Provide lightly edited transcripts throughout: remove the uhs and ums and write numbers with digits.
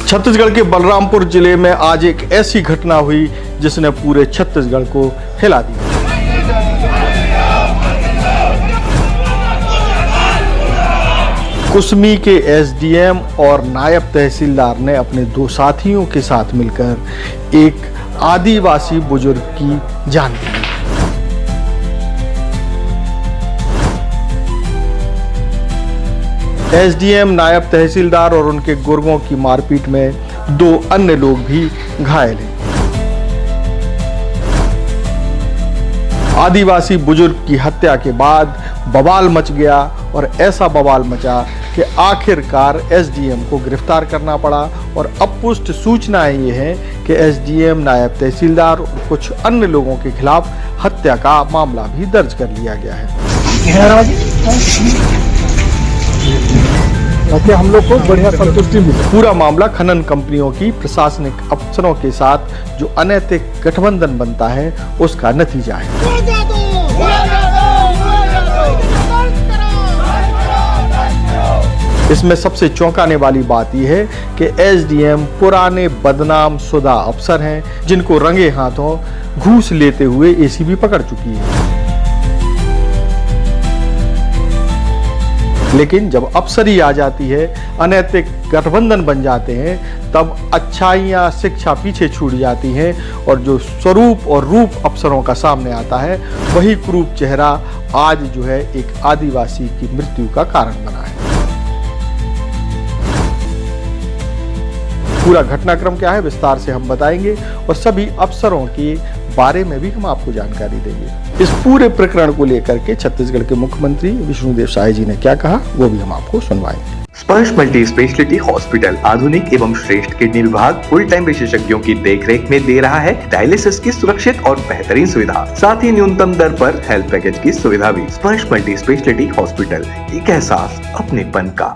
छत्तीसगढ़ के बलरामपुर जिले में आज एक ऐसी घटना हुई जिसने पूरे छत्तीसगढ़ को हिला दिया। कुसमी के एसडीएम और नायब तहसीलदार ने अपने दो साथियों के साथ मिलकर एक आदिवासी बुजुर्ग की जान ली। एसडीएम, नायब तहसीलदार और उनके गुर्गों की मारपीट में दो अन्य लोग भी घायल हैं। आदिवासी बुजुर्ग की हत्या के बाद बवाल मच गया और ऐसा बवाल मचा कि आखिरकार एसडीएम को गिरफ्तार करना पड़ा और अब पुष्ट सूचनाएं ये हैं कि एसडीएम, नायब तहसीलदार और कुछ अन्य लोगों के खिलाफ हत्या का मामला भी दर्ज कर लिया गया है। हम लोग को बढ़िया संतुष्टि मिली। पूरा मामला खनन कंपनियों की प्रशासनिक अफसरों के साथ जो अनैतिक गठबंधन बनता है उसका नतीजा है। इसमें सबसे चौंकाने वाली बात यह है कि एसडीएम पुराने बदनाम शुदा अफसर हैं जिनको रंगे हाथों घूस लेते हुए एसीबी पकड़ चुकी है। लेकिन जब अफसरी आ जाती है, अनैतिक गठबंधन बन जाते हैं, तब अच्छाइयाँ शिक्षा पीछे छूट जाती हैं और जो स्वरूप और रूप अफसरों का सामने आता है वही क्रूप चेहरा आज जो है एक आदिवासी की मृत्यु का कारण बना है। पूरा घटनाक्रम क्या है विस्तार से हम बताएंगे और सभी अफसरों के बारे में भी हम आपको जानकारी देंगे। इस पूरे प्रकरण को लेकर के छत्तीसगढ़ के मुख्यमंत्री विष्णुदेव साय जी ने क्या कहा वो भी हम आपको सुनवाएंगे। स्पर्श मल्टी स्पेशलिटी हॉस्पिटल आधुनिक एवं श्रेष्ठ किडनी विभाग फुल टाइम विशेषज्ञों की देखरेख में दे रहा है डायलिसिस की सुरक्षित और बेहतरीन सुविधा, साथ ही न्यूनतम दर पर हेल्थ पैकेज की सुविधा भी। स्पर्श मल्टी स्पेशलिटी हॉस्पिटल, एक एहसास अपनेपन का।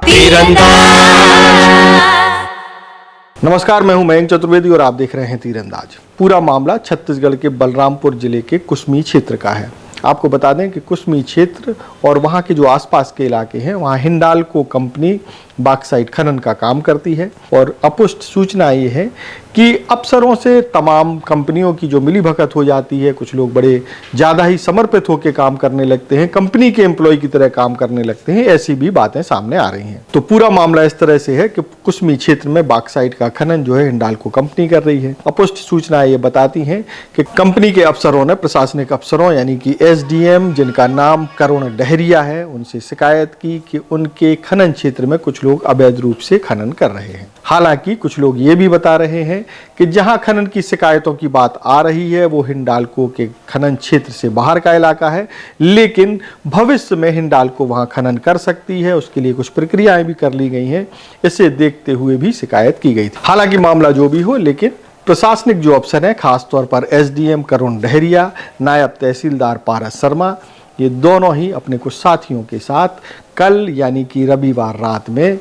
नमस्कार, मैं हूं मयंक चतुर्वेदी और आप देख रहे हैं तीरंदाज। पूरा मामला छत्तीसगढ़ के बलरामपुर जिले के कुसमी क्षेत्र का है। आपको बता दें कि कुसमी क्षेत्र और वहां के जो आसपास के इलाके हैं वहां हिंडाल्को कंपनी बॉक्साइट खनन का काम करती है और अपुष्ट सूचना ये है कि अफसरों से तमाम कंपनियों की जो मिली भगत हो जाती है, कुछ लोग बड़े ज़्यादा ही समर्पित होकर काम करने लगते हैं, कंपनी के एम्प्लॉय की तरह काम करने लगते हैं, ऐसी भी बातें सामने आ रही हैं। तो पूरा मामला इस तरह से है कि कुसमी क्षेत्र में बॉक्साइट का खनन जो है हिंडाल्को कंपनी कर रही है। अपुष्ट सूचनाएं ये बताती हैं कि कंपनी के अफसरों ने प्रशासनिक अफसरों यानी कि एसडीएम, जिनका नाम करुण डहरिया है, उनसे शिकायत की कि उनके खनन क्षेत्र में कुछ लोग अवैध रूप से खनन कर रहे हैं। हालांकि कुछ लोग ये भी बता रहे हैं कि जहां खनन की शिकायतों की बात आ रही है वो हिंडाल्को के खनन क्षेत्र से बाहर का इलाका है, लेकिन भविष्य में हिंडाल्को वहां खनन कर सकती है, उसके लिए कुछ प्रक्रियाएं भी कर ली गई हैं। इसे देखते हुए भी शिकायत की गई थी। हालांकि मामला जो भी हो, लेकिन प्रशासनिक जो अफसर हैं, खासतौर पर एसडीएम करुण डहरिया, नायब तहसीलदार पारस शर्मा, ये दोनों ही अपने कुछ साथियों के साथ कल यानी कि रविवार रात में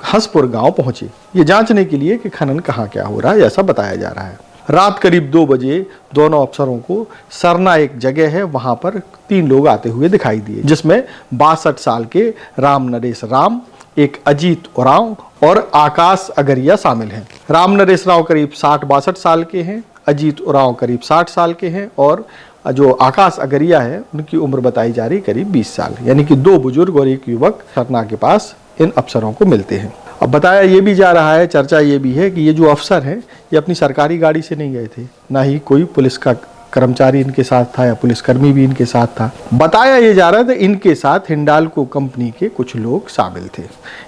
हंसपुर गांव पहुंचे, ये जांचने के लिए कि खनन कहाँ क्या हो रहा है, ऐसा बताया जा रहा है। रात करीब 2 बजे दोनों अफसरों को सरना एक जगह है वहां पर 3 लोग आते हुए दिखाई दिए, जिसमें 62 साल के राम नरेश राम, एक अजीत उरांव और आकाश अगरिया शामिल हैं। राम नरेश राव करीब 60-62 साल के हैं, अजीत उरांव करीब 60 साल के हैं और जो आकाश अगरिया है उनकी उम्र बताई जा रही करीब 20 साल, यानी कि 2 बुजुर्ग और एक युवक सरना के पास इन अफसरों को मिलते हैं। अब बताया ये भी जा रहा है, चर्चा ये भी है कि ये जो अफसर हैं ये अपनी सरकारी गाड़ी से नहीं गए थे, ना ही कोई पुलिस का कर्मचारी इनके साथ था या पुलिसकर्मी भी इनके साथ था। बताया ये जा रहा था इनके साथ हिंडाल्को कंपनी के कुछ लोग शामिल थे,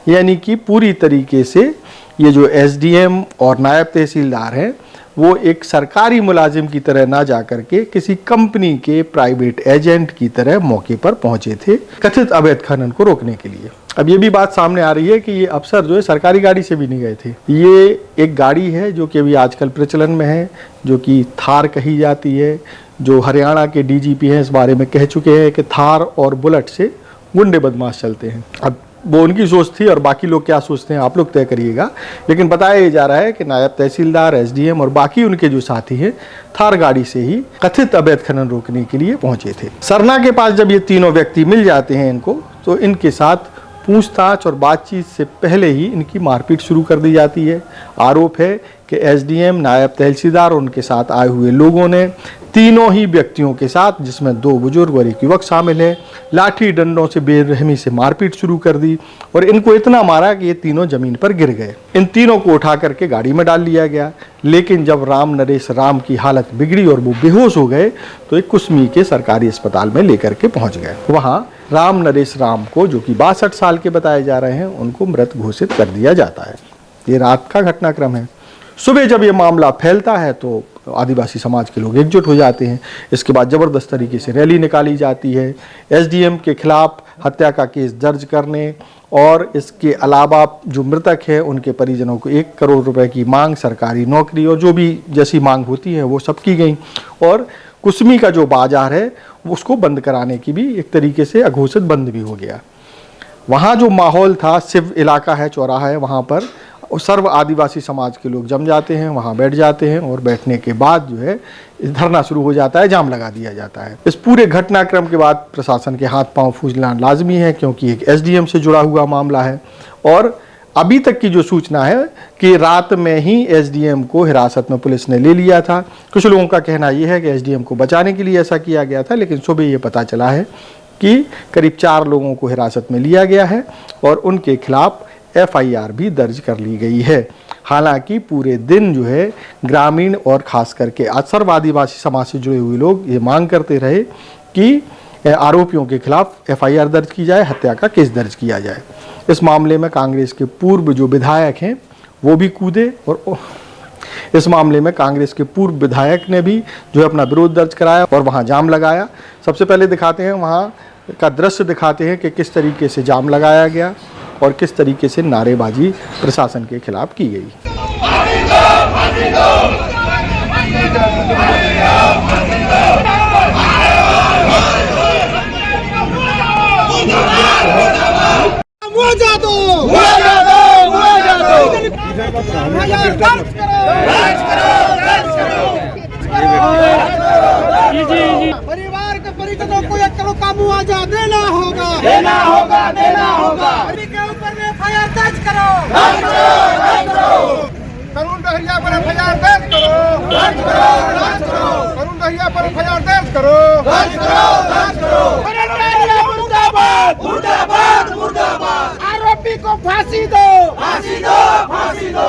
यानी कि पूरी तरीके से ये जो एसडीएम और नायब तहसीलदार हैं वो एक सरकारी मुलाजिम की तरह ना जा करके किसी कंपनी के प्राइवेट एजेंट की तरह मौके पर पहुंचे थे कथित अवैध खनन को रोकने के लिए। अब ये भी बात सामने आ रही है कि ये अफसर जो है सरकारी गाड़ी से भी नहीं गए थे। ये एक गाड़ी है जो कि अभी आजकल प्रचलन में है, जो कि थार कही जाती है। जो हरियाणा के डीजीपी हैं इस बारे में कह चुके हैं कि थार और बुलेट से गुंडे बदमाश चलते हैं। अब वो उनकी सोच थी और बाकी लोग क्या सोचते हैं आप लोग तय करिएगा, लेकिन बताया जा रहा है कि नायब तहसीलदार, एसडीएम और बाकी उनके जो साथी हैं थार गाड़ी से ही कथित अवैध खनन रोकने के लिए पहुंचे थे। सरना के पास जब ये तीनों व्यक्ति मिल जाते हैं इनको, तो इनके साथ पूछताछ और बातचीत से पहले ही इनकी मारपीट शुरू कर दी जाती है। आरोप है कि एसडीएम, नायब तहसीलदार और उनके साथ आए हुए लोगों ने तीनों ही व्यक्तियों के साथ, जिसमें 2 बुजुर्ग और 1 युवक शामिल है, लाठी डंडों से बेरहमी से मारपीट शुरू कर दी और इनको इतना मारा कि ये तीनों जमीन पर गिर गए। इन तीनों को उठा करके गाड़ी में डाल लिया गया, लेकिन जब राम नरेश राम की हालत बिगड़ी और वो बेहोश हो गए तो एक कुसमी के सरकारी अस्पताल में लेकर के पहुंच गए। वहां राम नरेश राम को, जो कि 62 साल के बताए जा रहे हैं, उनको मृत घोषित कर दिया जाता है। ये रात का घटनाक्रम है। सुबह जब ये मामला फैलता है तो आदिवासी समाज के लोग एकजुट हो जाते हैं। इसके बाद ज़बरदस्त तरीके से रैली निकाली जाती है। एसडीएम के खिलाफ हत्या का केस दर्ज करने और इसके अलावा जो मृतक है उनके परिजनों को 1 करोड़ रुपए की मांग, सरकारी नौकरी और जो भी जैसी मांग होती है वो सब की गई। और कुसमी का जो बाजार है उसको बंद कराने की भी एक तरीके से अघोषित बंद भी हो गया। वहाँ जो माहौल था, शिव इलाका है, चौराहा है, वहाँ पर सर्व आदिवासी समाज के लोग जम जाते हैं, वहाँ बैठ जाते हैं और बैठने के बाद जो है धरना शुरू हो जाता है, जाम लगा दिया जाता है। इस पूरे घटनाक्रम के बाद प्रशासन के हाथ पांव फूलना लाजमी है, क्योंकि एक एसडीएम से जुड़ा हुआ मामला है। और अभी तक की जो सूचना है कि रात में ही एसडीएम को हिरासत में पुलिस ने ले लिया था। कुछ लोगों का कहना यह है कि एसडीएम को बचाने के लिए ऐसा किया गया था, लेकिन सुबह ये पता चला है कि करीब 4 लोगों को हिरासत में लिया गया है और उनके खिलाफ एफआईआर भी दर्ज कर ली गई है। हालांकि पूरे दिन जो है ग्रामीण और खास करके सर्व आदिवासी समाज से जुड़े हुए लोग ये मांग करते रहे कि आरोपियों के खिलाफ एफआईआर दर्ज की जाए, हत्या का केस दर्ज किया जाए। इस मामले में कांग्रेस के पूर्व जो विधायक हैं वो भी कूदे और इस मामले में कांग्रेस के पूर्व विधायक ने भी जो है अपना विरोध दर्ज कराया और वहां जाम लगाया। सबसे पहले दिखाते हैं, वहां का दृश्य दिखाते हैं कि किस तरीके से जाम लगाया गया और किस तरीके से नारेबाजी प्रशासन के खिलाफ की गई। परिवार के परिजनों को 1 करोड़ का मुआवजा देना होगा, देना होगा, देना होगा। के ऊपर में एफआईआर दर्ज करो, करुण दहिया पर एफआईआर दर्ज करो, करुण दहिया पर एफआईआर दर्ज करो, मुर्दाबाद, मुर्दाबाद, मुर्दाबाद। आरोपी को फांसी दो, फांसी दो, फांसी दो।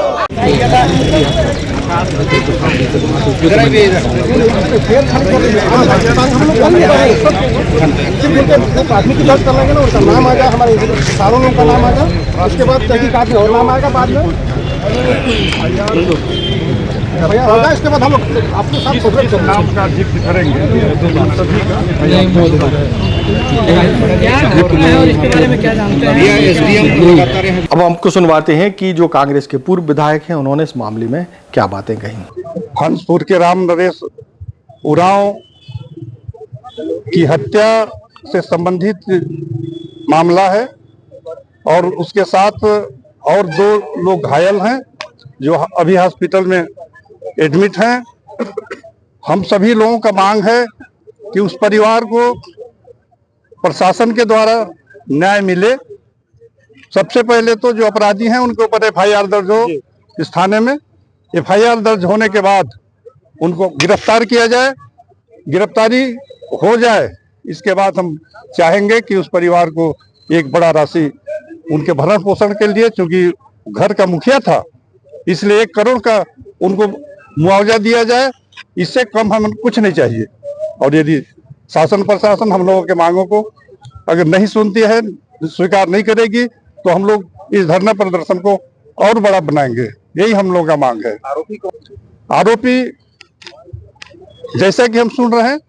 प्राथमिक जांच कर लेंगे ना, उसका नाम आ जाए, हमारे सारों लोगों का नाम आ जाए, उसके बाद तहकीकात में और नाम आएगा बाद में भैया होगा। इसके बाद हम लोग आपके साथ नाम का जिक्र करेंगे सभी का। अब हमको सुनवाते हैं कि जो कांग्रेस के पूर्व विधायक हैं उन्होंने इस मामले में क्या बातें कही। हंसपुर के राम नरेश उरांव की हत्या से संबंधित मामला है और उसके साथ और 2 लोग घायल हैं जो अभी हॉस्पिटल में एडमिट हैं। हम सभी लोगों का मांग है कि उस परिवार को प्रशासन के द्वारा न्याय मिले। सबसे पहले तो जो अपराधी हैं उनके ऊपर एफआईआर दर्ज हो इस थाने में। एफआईआर दर्ज होने के बाद उनको गिरफ्तार किया जाए, गिरफ्तारी हो जाए, इसके बाद हम चाहेंगे कि उस परिवार को एक बड़ा राशि उनके भरण पोषण के लिए, क्योंकि घर का मुखिया था, इसलिए 1 करोड़ का उनको मुआवजा दिया जाए। इससे कम हमें कुछ नहीं चाहिए। और यदि शासन प्रशासन हम लोगों के मांगों को अगर नहीं सुनती है, स्वीकार नहीं करेगी, तो हम लोग इस धरना प्रदर्शन को और बड़ा बनाएंगे। यही हम लोगों का मांग है। आरोपी जैसा कि हम सुन रहे हैं,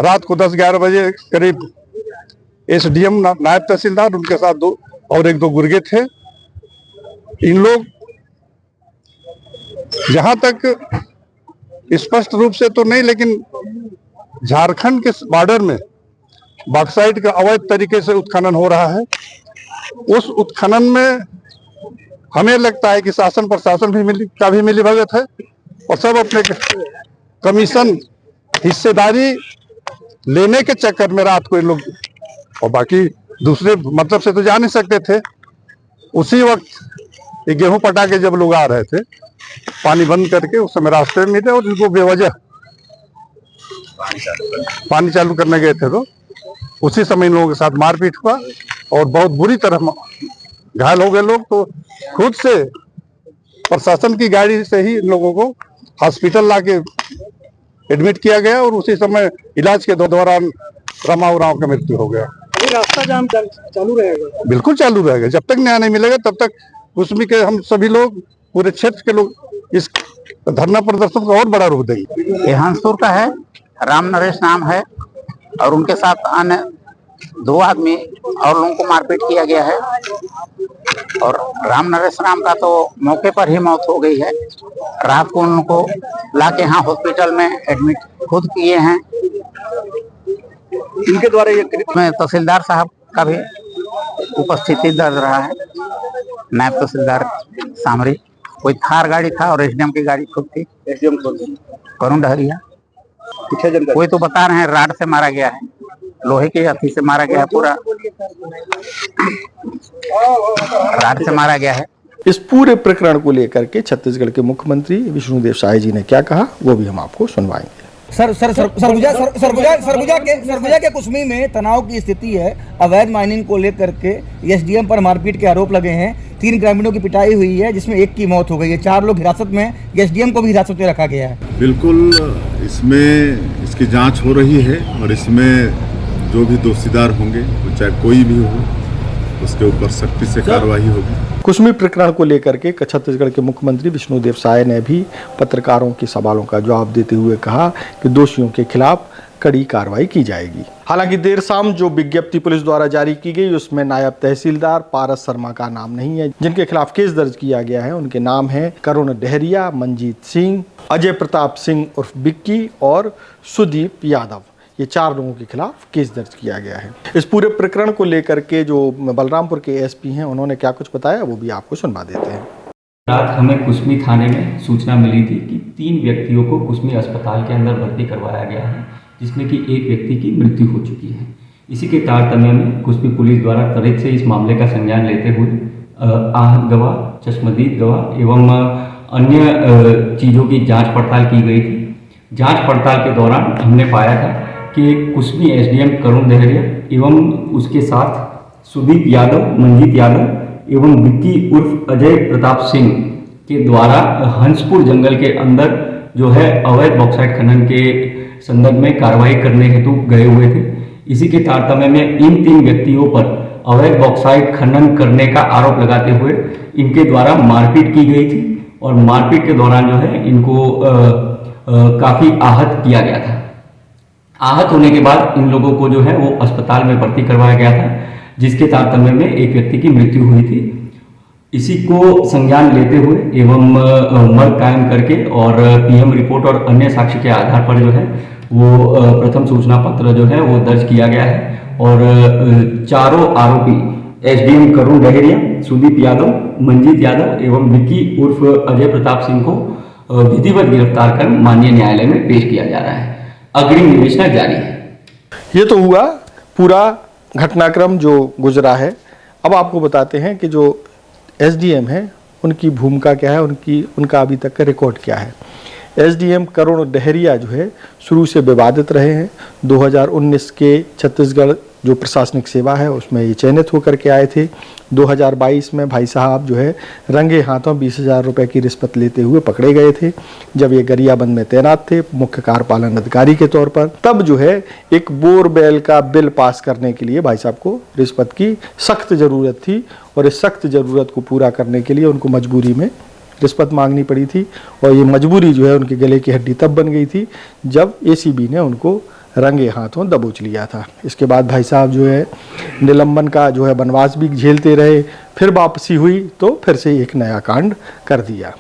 रात को 10-11 बजे करीब एसडीएम नायब तहसीलदार उनके साथ 2 और 1-2 गुर्गे थे। इन लोग जहां तक स्पष्ट रूप से तो नहीं, लेकिन झारखंड के बॉर्डर में बॉक्साइट का अवैध तरीके से उत्खनन हो रहा है। उस उत्खनन में हमें लगता है कि शासन प्रशासन भी मिली भगत है और सब अपने कमीशन हिस्सेदारी लेने के चक्कर में रात को इन लोग, और बाकी दूसरे मतलब से तो जा नहीं सकते थे। उसी वक्त ये गेहूं पटा के जब लोग आ रहे थे, पानी बंद करके, उस समय रास्ते में मिले और इनको बेवजह पानी चालू करने गए थे, तो उसी समय इन लोगों के साथ मारपीट हुआ और बहुत बुरी तरह घायल हो गए लोग। तो खुद से प्रशासन की गाड़ी से ही इन लोगों को हॉस्पिटल लाके एडमिट किया गया और उसी समय इलाज के दौरान रमा उरांव का मृत्यु हो गया। रास्ता जाम चालू रहेगा? बिल्कुल चालू रहेगा, जब तक न्याय नहीं मिलेगा तब तक कुसमी के हम सभी लोग, पूरे क्षेत्र के लोग इस धरना प्रदर्शन को और बड़ा रूप देंगे। ये हंसपुर का है, राम नरेश नाम है और उनके साथ अन्य 2 आदमी और लोगों को मारपीट किया गया है और राम नरेश नाम का तो मौके पर ही मौत हो गई है। रात को उनको लाके यहाँ हॉस्पिटल में एडमिट खुद किए हैं। इनके द्वारा ये में तहसीलदार साहब का भी उपस्थिति दर्ज रहा है, नायब तहसीलदार सामरी, कोई थार गाड़ी था और एसडीएम की गाड़ी खुद थी, एसडीएम करुण डहरिया। जानकारी कोई तो बता रहे हैं राड से मारा गया है, लोहे की हथी से मारा गया है, पूरा राड से मारा गया है। इस पूरे प्रकरण को लेकर के छत्तीसगढ़ के मुख्यमंत्री विष्णुदेव साय जी ने क्या कहा वो भी हम आपको सुनवाएंगे। सरगुजा के कुसमी में तनाव की स्थिति है। अवैध माइनिंग को लेकर के एसडीएम पर मारपीट के आरोप लगे हैं। 3 ग्रामीणों की पिटाई हुई है जिसमें 1 की मौत हो गई है। 4 लोग हिरासत में, एसडीएम को भी हिरासत में रखा गया है। बिल्कुल, इसमें इसकी जांच हो रही है और इसमें जो भी दोषीदार होंगे, वो चाहे कोई भी हो, उसके ऊपर सख्ती से कार्रवाई होगी। कुसमी प्रकरण को लेकर के छत्तीसगढ़ के मुख्यमंत्री विष्णुदेव साय ने भी पत्रकारों के सवालों का जवाब देते हुए कहा कि दोषियों के खिलाफ कड़ी कार्रवाई की जाएगी। हालांकि देर शाम जो विज्ञप्ति पुलिस द्वारा जारी की गई उसमें नायब तहसीलदार पारस शर्मा का नाम नहीं है। जिनके खिलाफ केस दर्ज किया गया है उनके नाम हैं करुण डहरिया, मंजीत सिंह, अजय प्रताप सिंह उर्फ बिक्की और सुदीप यादव। ये 4 लोगों के खिलाफ केस दर्ज किया गया है। इस पूरे प्रकरण को लेकर के जो बलरामपुर के एसपी हैं उन्होंने क्या कुछ बताया वो भी आपको सुनवा देते हैं। रात हमें कुसमी थाने में सूचना मिली थी कि 3 व्यक्तियों को कुसमी अस्पताल के अंदर भर्ती करवाया गया है, जिसमें कि 1 व्यक्ति की मृत्यु हो चुकी है। इसी के तारतम्य में कुसमी पुलिस द्वारा त्वरित से इस मामले का संज्ञान लेते हुए आहत गवाह, चश्मदीद गवाह एवं अन्य चीज़ों की जाँच पड़ताल की गई थी। जाँच पड़ताल के दौरान हमने पाया था कि कुसमी एसडीएम करुण डहरिया एवं उसके साथ सुदीप यादव, मंजीत यादव एवं विक्की उर्फ अजय प्रताप सिंह के द्वारा हंसपुर जंगल के अंदर जो है अवैध बॉक्साइट खनन के संदर्भ में कार्रवाई करने हेतु गए हुए थे। इसी के तारतम्य में इन 3 व्यक्तियों पर अवैध बॉक्साइट खनन करने का आरोप लगाते हुए इनके द्वारा मारपीट की गई थी और मारपीट के दौरान जो है इनको काफ़ी आहत किया गया था। आहत होने के बाद इन लोगों को जो है वो अस्पताल में भर्ती करवाया गया था, जिसके तारतम्य में 1 व्यक्ति की मृत्यु हुई थी। इसी को संज्ञान लेते हुए एवं मर्ग कायम करके और पीएम रिपोर्ट और अन्य साक्ष्य के आधार पर जो है वो प्रथम सूचना पत्र जो है वो दर्ज किया गया है और 4 आरोपी एसडीएम करुण डहरिया, सुदीप यादव, मंजीत यादव एवं विक्की उर्फ अजय प्रताप सिंह को विधिवत गिरफ्तार कर माननीय न्यायालय में पेश किया जा रहा है। अग्रिम विवेचना जारी है। ये तो हुआ पूरा घटनाक्रम जो गुजरा है। अब आपको बताते हैं कि जो एसडीएम है उनकी भूमिका क्या है, उनका अभी तक का रिकॉर्ड क्या है। एसडीएम करुण डहरिया जो है शुरू से विवादित रहे हैं। 2019 के छत्तीसगढ़ जो प्रशासनिक सेवा है उसमें ये चयनित होकर के आए थे। 2022 में भाई साहब जो है रंगे हाथों 20,000 रुपये की रिश्वत लेते हुए पकड़े गए थे जब ये गरियाबंद में तैनात थे मुख्य कार्यपालन अधिकारी के तौर पर। तब जो है एक बोरवेल का बिल पास करने के लिए भाई साहब को रिश्वत की सख्त ज़रूरत थी और इस सख्त ज़रूरत को पूरा करने के लिए उनको मजबूरी में रिश्वत मांगनी पड़ी थी और ये मजबूरी जो है उनके गले की हड्डी तब बन गई थी जब एसीबी ने उनको रंगे हाथों दबोच लिया था। इसके बाद भाई साहब जो है निलंबन का जो है वनवास भी झेलते रहे, फिर वापसी हुई तो फिर से एक नया कांड कर दिया।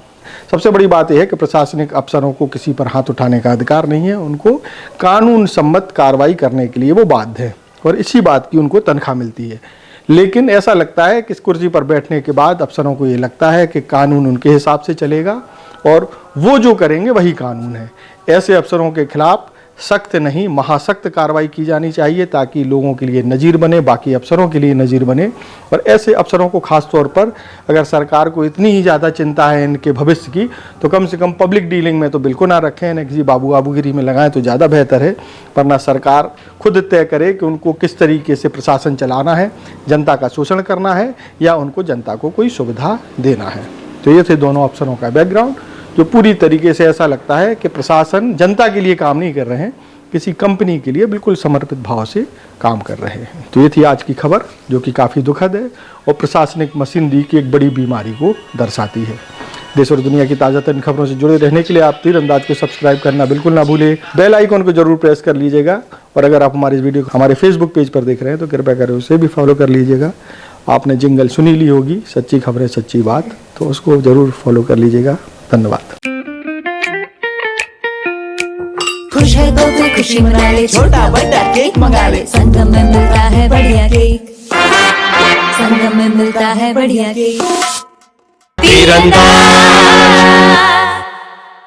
सबसे बड़ी बात यह है कि प्रशासनिक अफसरों को किसी पर हाथ उठाने का अधिकार नहीं है, उनको कानून सम्मत कार्रवाई करने के लिए वो बाध्य है और इसी बात की उनको तनख्वाह मिलती है। लेकिन ऐसा लगता है कि इस कुर्सी पर बैठने के बाद अफसरों को ये लगता है कि कानून उनके हिसाब से चलेगा और वो जो करेंगे वही कानून है। ऐसे अफसरों के खिलाफ सख्त नहीं महासख्त कार्रवाई की जानी चाहिए, ताकि लोगों के लिए नज़ीर बने, बाकी अफसरों के लिए नज़ीर बने। और ऐसे अफसरों को खास तौर पर अगर सरकार को इतनी ही ज़्यादा चिंता है इनके भविष्य की, तो कम से कम पब्लिक डीलिंग में तो बिल्कुल ना रखें, न किसी बाबूगिरी में लगाएं तो ज़्यादा बेहतर है। वरना सरकार खुद तय करे कि उनको किस तरीके से प्रशासन चलाना है, जनता का शोषण करना है या उनको जनता को कोई सुविधा देना है। तो ये थे दोनों अफसरों का बैकग्राउंड, जो पूरी तरीके से ऐसा लगता है कि प्रशासन जनता के लिए काम नहीं कर रहे हैं, किसी कंपनी के लिए बिल्कुल समर्पित भाव से काम कर रहे हैं। तो ये थी आज की खबर, जो कि काफ़ी दुखद है और प्रशासनिक मशीनरी की एक बड़ी बीमारी को दर्शाती है। देश और दुनिया की ताज़ातरीन खबरों से जुड़े रहने के लिए आप तीरंदाज को सब्सक्राइब करना बिल्कुल ना भूलें, बेल आइकन को जरूर प्रेस कर लीजिएगा। और अगर आप हमारी इस वीडियो को हमारे फेसबुक पेज पर देख रहे हैं तो कृपया कर उसे भी फॉलो कर लीजिएगा। आपने जिंगल सुनी ली होगी, सच्ची खबरें सच्ची बात, तो उसको जरूर फॉलो कर लीजिएगा। धन्यवाद। खुश है तो फिर खुशी मना ले, छोटा बड़ा केक मंगा ले, संगम में मिलता है बढ़िया केक, संगम में मिलता है बढ़िया केक। तीरंदाज।